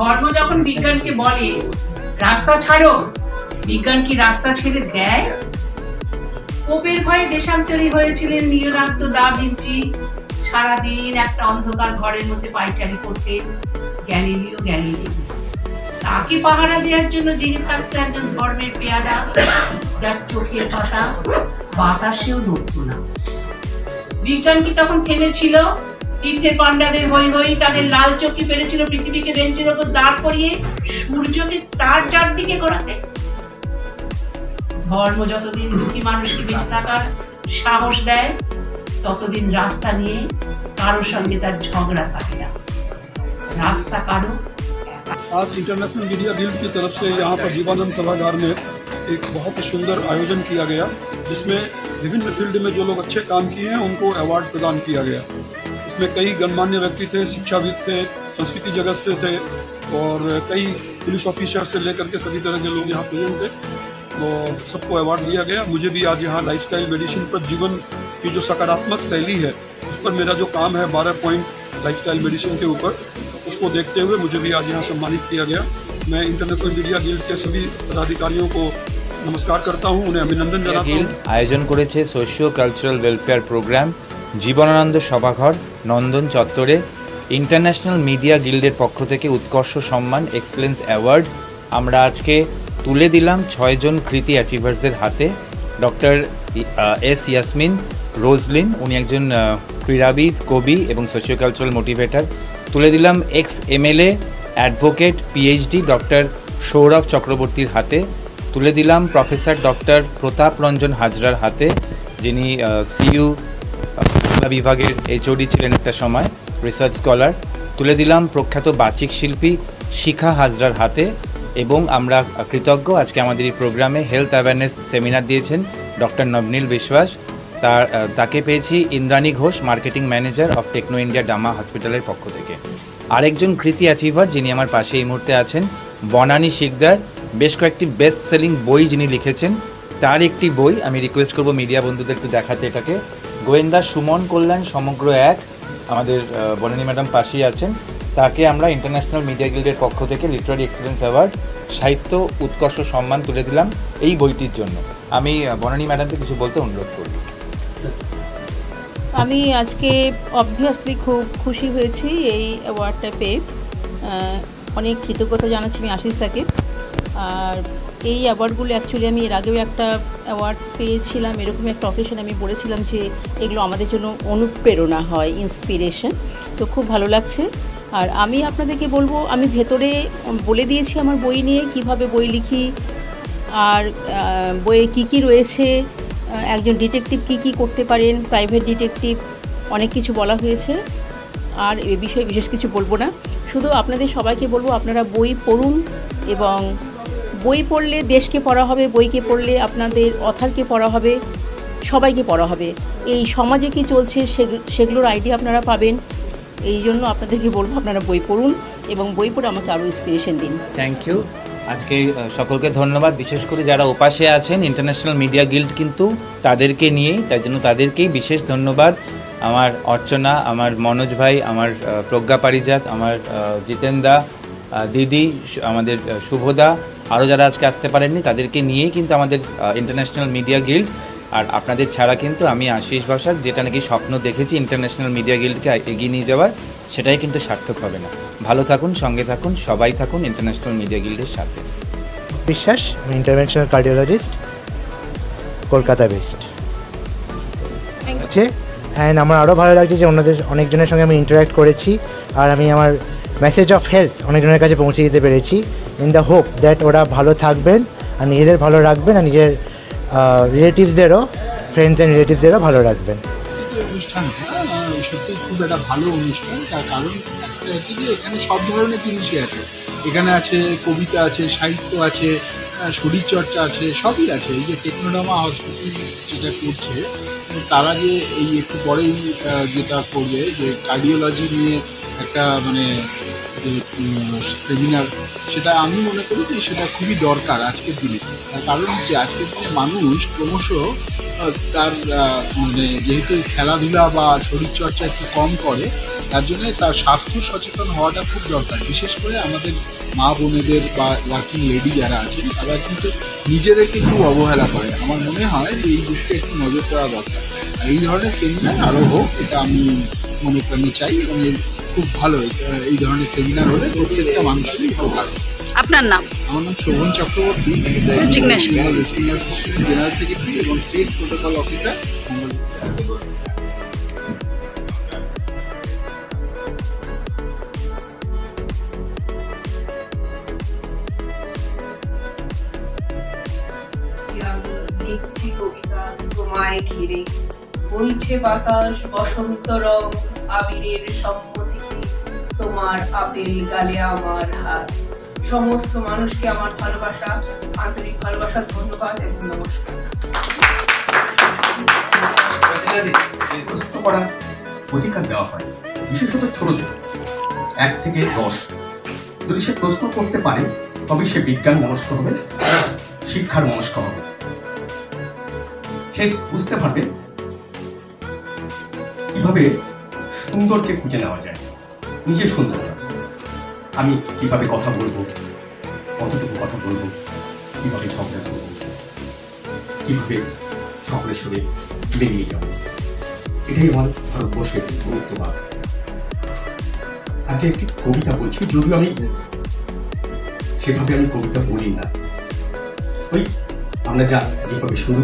ধর্ম যখন বিজ্ঞানকে বলে রাস্তা ছাড়ো, বিজ্ঞান কি রাস্তা ছেড়ে দেয়? পোপের ভয়ে দেশান্তরী হয়েছিলেন লিওনার্দো দা ভিঞ্চি। সারাদিন একটা অন্ধকার ঘরের মধ্যে পায়চারি করতেন গ্যালিলিও গ্যালিলি। তাকে পাহারা দেওয়ার জন্য জেগে থাকতো একজন ধর্মের পেয়াদা, যার চোখের পাতা বাতাসেও নড়ত না। বিজ্ঞান কি তখন থেমেছিল? তীর্থের পান্ডাদের হই হই তাদের লাল চোখে পেরেছিল পৃথিবীকে বেঞ্চের ওপর দাঁড় করিয়ে সূর্যকে তার চারদিকে করাতে। ধর্ম যতদিন দুঃখী মানুষকে বেঁচে থাকার সাহস দেয়, ততদিন রাস্তা নিয়ে কারোর সঙ্গে তার ঝগড়া থাকে না। রাস্তা কারো। आज इंटरनेशनल मीडिया गिल्ड की तरफ से यहाँ पर जीवानंद सभागार में एक बहुत ही सुंदर आयोजन किया गया, जिसमें विभिन्न फील्ड में जो लोग अच्छे काम किए हैं उनको अवार्ड प्रदान किया गया। इसमें कई गणमान्य व्यक्ति थे, शिक्षाविद थे, संस्कृति जगत से थे और कई पुलिस ऑफिसर से लेकर के सभी तरह के लोग यहाँ प्रेजेंट थे। तो सबको अवार्ड दिया गया। मुझे भी आज यहाँ लाइफस्टाइल मेडिसिन पर जीवन की जो सकारात्मक शैली है उस पर मेरा जो काम है 12 पॉइंट लाइफस्टाइल मेडिसिन के ऊपर, उसको देखते हुए मुझे भी आज यहाँ सम्मानित किया गया। मैं इंटरनेशनल मीडिया गिल्ड के सभी पदाधिकारियों को नमस्कार करता हूँ, उन्हें अभिनंदन जनाता हूँ। आयोजन करेছে सोशियो कालचाराल वेलफेयर प्रोग्राम জীবনানন্দ সভাঘর নন্দন চত্বরে। ইন্টারন্যাশনাল মিডিয়া গিল্ডের পক্ষ থেকে উৎকর্ষ সম্মান এক্সেলেন্স অ্যাওয়ার্ড আমরা আজকে তুলে দিলাম 6 জন কৃতি অ্যাচিভার্সের হাতে। ডক্টর এস ইয়াসমিন রোজলিন, উনি একজন ক্রীড়াবিদ, কবি এবং সোশিও কালচারাল মোটিভেটর। তুলে দিলাম x MLA, advocate, PhD doctor Sourav চক্রবর্তীর হাতে। তুলে দিলাম প্রফেসর ডক্টর প্রতাপ রঞ্জন হাজরার হাতে, যিনি সিইউ বিভাগের এইচওডি ছিলেন একটা সময়, রিসার্চ স্কলার। তুলে দিলাম প্রখ্যাত বাচিক শিল্পী শিখা হাজরার হাতে। এবং আমরা কৃতজ্ঞ, আজকে আমাদের এই প্রোগ্রামে হেলথ অ্যাওয়ারনেস সেমিনার দিয়েছেন ডক্টর নবনীল বিশ্বাস। তাকে পেয়েছি Indrani Ghosh, marketing manager of Techno India Dama হসপিটালের পক্ষ থেকে। আরেকজন কৃতি অ্যাচিভার যিনি আমার পাশে এই মুহূর্তে আছেন, বনানী শিকদার। বেশ কয়েকটি বেস্ট সেলিং বই যিনি লিখেছেন, তার একটি বই আমি রিকোয়েস্ট করব মিডিয়া বন্ধুদের একটু দেখাতে এটাকে। গোয়েন্দা সুমন কল্যাণ সমগ্র এক, আমাদের বনানী ম্যাডাম পাশেই আছেন। তাকে আমরা ইন্টারন্যাশনাল মিডিয়া গিল্ডের পক্ষ থেকে লিটারারি এক্সেলেন্স অ্যাওয়ার্ড, সাহিত্য উৎকর্ষ সম্মান তুলে দিলাম এই বইটির জন্য। আমি বনানী ম্যাডামকে কিছু বলতে অনুরোধ করব। আমি আজকে অবভিয়াসলি খুব খুশি হয়েছি এই অ্যাওয়ার্ডটা পেয়ে। অনেক কৃতজ্ঞতা জানাচ্ছি আমি আশিস তাকে। আর এই অ্যাওয়ার্ডগুলো অ্যাকচুয়ালি আমি এর আগেও একটা অ্যাওয়ার্ড পেয়েছিলাম, এরকম একটা অকেশনে আমি বলেছিলাম যে এগুলো আমাদের জন্য অনুপ্রেরণা হয়, ইন্সপিরেশন। তো খুব ভালো লাগছে। আর আমি আপনাদেরকে বলবো, আমি ভেতরে বলে দিয়েছি আমার বই নিয়ে কিভাবে বই লিখি, আর বইয়ে কী কী রয়েছে, একজন ডিটেকটিভ কী করতে পারেন, প্রাইভেট ডিটেকটিভ, অনেক কিছু বলা হয়েছে। আর এ বিষয়ে বিশেষ কিছু বলবো না, শুধু আপনাদের সবাইকে বলবো আপনারা বই পড়ুন। এবং বই পড়লে দেশকে পড়া হবে, বইকে পড়লে আপনাদের অথারকে পড়া হবে, সবাইকে পড়া হবে। এই সমাজে কী চলছে সেগুলোর আইডিয়া আপনারা পাবেন। এই জন্য আপনাদেরকে বলবো আপনারা বই পড়ুন এবং বই পড়ে আমাকে আরও ইন্সপিরেশন দিন। Thank you. আজকে সকলকে ধন্যবাদ, বিশেষ করে যারা ওপাশে আছেন ইন্টারন্যাশনাল মিডিয়া গিল্ড কিন্তু তাদেরকে নিয়েই, তাই জন্য তাদেরকেই বিশেষ ধন্যবাদ। আমার অর্চনা, আমার মনোজ ভাই, আমার প্রজ্ঞা পারিজাত, আমার জিতেন্দা দিদি, আমাদের শুভদা, আরও যারা আজকে আসতে পারেননি তাদেরকে নিয়েই কিন্তু আমাদের ইন্টারন্যাশনাল মিডিয়া গিল্ড। আর আপনাদের ছাড়া কিন্তু আমি আশিস বসাক যেটা নাকি স্বপ্ন দেখেছি ইন্টারন্যাশনাল মিডিয়া গিল্ডকে এগিয়ে নিয়ে যাওয়ার, সেটাই কিন্তু সার্থক হবে না। ভালো থাকুন, সঙ্গে থাকুন, সবাই থাকুন ইন্টারন্যাশনাল মিডিয়া গিল্ডের সাথে। বিশ্বাস, আমি ইন্টারভেনশনাল কার্ডিওলজিস্ট, কলকাতা বেস্ট আছে। অ্যান্ড আমার আরও ভালো লাগছে যে অনেকজনের সঙ্গে আমি ইন্টারাক্ট করেছি, আর আমি আমার মেসেজ অফ হেলথ অনেকজনের কাছে পৌঁছে দিতে পেরেছি, ইন দ্য হোপ দ্যাট ওরা ভালো থাকবেন আর নিজেদের ভালো রাখবেন, আর নিজের রিলেটিভসদেরও, ফ্রেন্ডস অ্যান্ড রিলেটিভসদেরও ভালো রাখবেন। অনুষ্ঠান সত্যি খুব একটা ভালো অনুষ্ঠান। তার কারণ একটা হচ্ছে যে এখানে সব ধরনের জিনিসই আছে। এখানে আছে কবিতা আছে, সাহিত্য আছে, শরীরচর্চা আছে, সবই আছে। এই যে টেকনোডামা হসপিটাল যেটা করছে, তারা যে এই একটু পরেই যেটা করবে, যে কার্ডিওলজি নিয়ে একটা মানে যে সেমিনার, সেটা আমি মনে করি যে সেটা খুবই দরকার আজকের দিনে। তার কারণ হচ্ছে আজকের দিনে মানুষ ক্রমশ তার মানে যেহেতু খেলাধুলা বা শরীরচর্চা একটু কম করে, তার জন্যে তার স্বাস্থ্য সচেতন হওয়াটা খুব দরকার। বিশেষ করে আমাদের মা বোনেদের বা ওয়ার্কিং লেডি যারা আছেন তারা কিন্তু নিজেদেরকে খুব অবহেলা করে। আমার মনে হয় যে এই দিকটা একটু নজর দেওয়া দরকার। আর এই ধরনের সেমিনার আরও হোক, এটা আমি মনে প্রাণে চাই এবং খুব ভালো এই ধরনের সেমিনার হলে প্রত্যেকটা মানুষেরই উপকার। আপনার নাম? আমার নাম Shovan Chakraborty, Resignation. Wrestling association general secretary এবং স্টেট প্রোটোকল অফিসার। লিখছি কবিতা তোমায় ঘিরে, বইছে বাতাস বসন্ত রং, আবিরের সম্মতিতে তোমার আপেল গালে আমার হাত। সমস্ত মানুষকে আমার ভালোবাসা, আন্তরিক ভালোবাসা, ধন্যবাদ এবং নমস্কার। প্রশ্ন করার অধিকার দেওয়া হয়, বিশেষত ছোটদের 1 থেকে 10। যদি সে প্রশ্ন করতে পারে তবে সে বিজ্ঞান মনস্ক হবে, শিক্ষার মনস্ক হবে। সে বুঝতে পারবে কিভাবে সুন্দরকে খুঁজে নেওয়া যায়, নিজের সুন্দরতা। আমি কিভাবে কথা বলবো, কতটুকু কথা বলবো, কিভাবে ঝগড়া করবো, কিভাবে সকলের সঙ্গে বেরিয়ে যাবো, এটাই আমার ভারতবর্ষের গুরুত্ববাদ। আজকে একটি কবিতা বলছি, যদিও আমি সেভাবে কবিতা বলি না, ওই আমরা যা যেভাবে শুরু